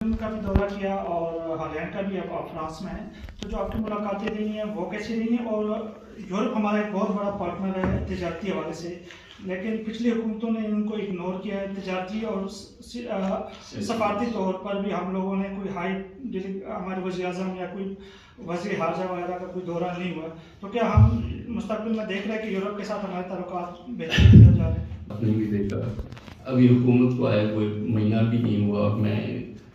ان کا بھی دورہ کیا اور ہالینڈ کا بھی اب فرانس میں ہے، تو جو آپ کی ملاقاتیں رہی ہیں وہ کیسی رہی ہیں؟ اور یورپ ہمارا ایک بہت بڑا پارٹنر ہے تجارتی حوالے سے، لیکن پچھلی حکومتوں نے ان کو اگنور کیا ہے تجارتی اور سفارتی طور پر بھی ہم لوگوں نے کوئی ہمارے وزیر اعظم یا کوئی وزیر خارجہ وغیرہ کا کوئی دورہ نہیں ہوا، تو کیا ہم مستقبل میں دیکھ رہے ہیں کہ یورپ کے ساتھ ہمارے تعلقات بہتر ہوتے جا رہے ہیں؟ آپ نے بھی دیکھا ابھی حکومت کو آئے کوئی مہینہ بھی نہیں ہوا، میں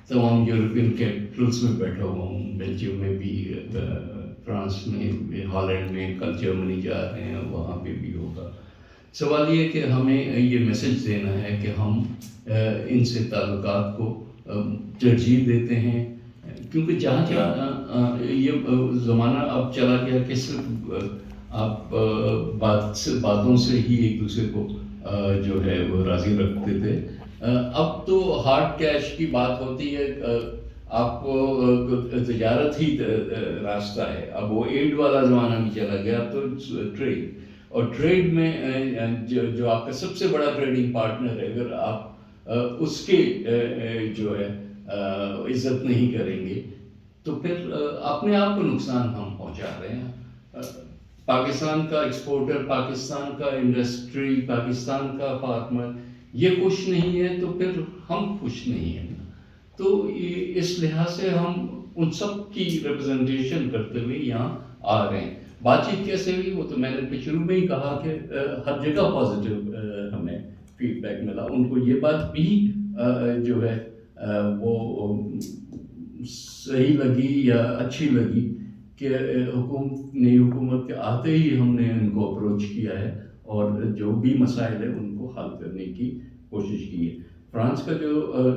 تمام یورپین کیپٹلس میں بیٹھا ہوا ہوں، بیلجیم میں بھی، فرانس میں، ہالینڈ میں، کل جرمنی جا رہے ہیں، وہاں پہ بھی ہوگا۔ سوال یہ کہ ہمیں یہ میسج دینا ہے کہ ہم ان سے تعلقات کو ترجیح دیتے ہیں، کیونکہ جہاں جہاں یہ زمانہ اب چلا گیا کہ صرف آپ باتوں سے ہی ایک دوسرے کو جو ہے وہ راضی رکھتے تھے، اب تو ہارڈ کیش کی بات ہوتی ہے، آپ کو تجارت ہی راستہ ہے، اب وہ ایڈ والا زمانہ بھی چلا گیا، تو ٹریڈ، اور ٹریڈ میں جو آپ کا سب سے بڑا ٹریڈنگ پارٹنر ہے، اگر آپ اس کے جو ہے عزت نہیں کریں گے تو پھر اپنے آپ کو نقصان ہم پہنچا رہے ہیں۔ پاکستان کا ایکسپورٹر، پاکستان کا انڈسٹری، پاکستان کا فارمر یہ خوش نہیں ہے تو پھر ہم خوش نہیں ہیں، تو اس لحاظ سے ہم ان سب کی ریپرزنٹیشن کرتے ہوئے یہاں آ رہے ہیں۔ بات چیت کیسے ہوئی وہ تو میں نے شروع میں ہی کہا کہ ہر جگہ پازیٹیو ہمیں فیڈ بیک ملا، ان کو یہ بات بھی جو ہے وہ صحیح لگی یا اچھی لگی کہ نئی حکومت کے آتے ہی ہم نے ان کو اپروچ کیا ہے اور جو بھی مسائل ہیں ان کو حل کرنے کی کوشش کی ہے۔ فرانس کا جو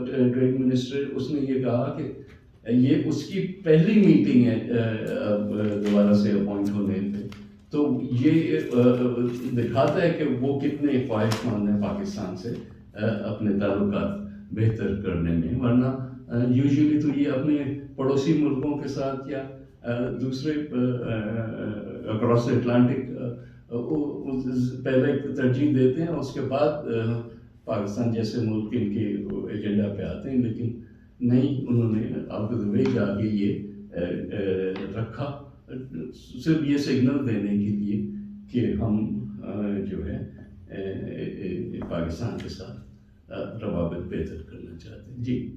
ٹریڈ منسٹر اس نے یہ کہا کہ یہ اس کی پہلی میٹنگ ہے دوبارہ سے اپوائنٹ ہونے پہ، تو یہ دکھاتا ہے کہ وہ کتنے خواہش مند ہیں پاکستان سے اپنے تعلقات بہتر کرنے میں، ورنہ یوزلی تو یہ اپنے پڑوسی ملکوں کے ساتھ یا دوسرے اکراس اٹلانٹک پہلے ترجیح دیتے ہیں، اس کے بعد پاکستان جیسے ملک ان کے ایجنڈا پہ آتے ہیں، لیکن نہیں، انہوں نے اب وے جا کے یہ رکھا صرف یہ سگنل دینے کے لیے کہ ہم جو ہے پاکستان کے ساتھ روابط بہتر کرنا چاہتے ہیں۔ جی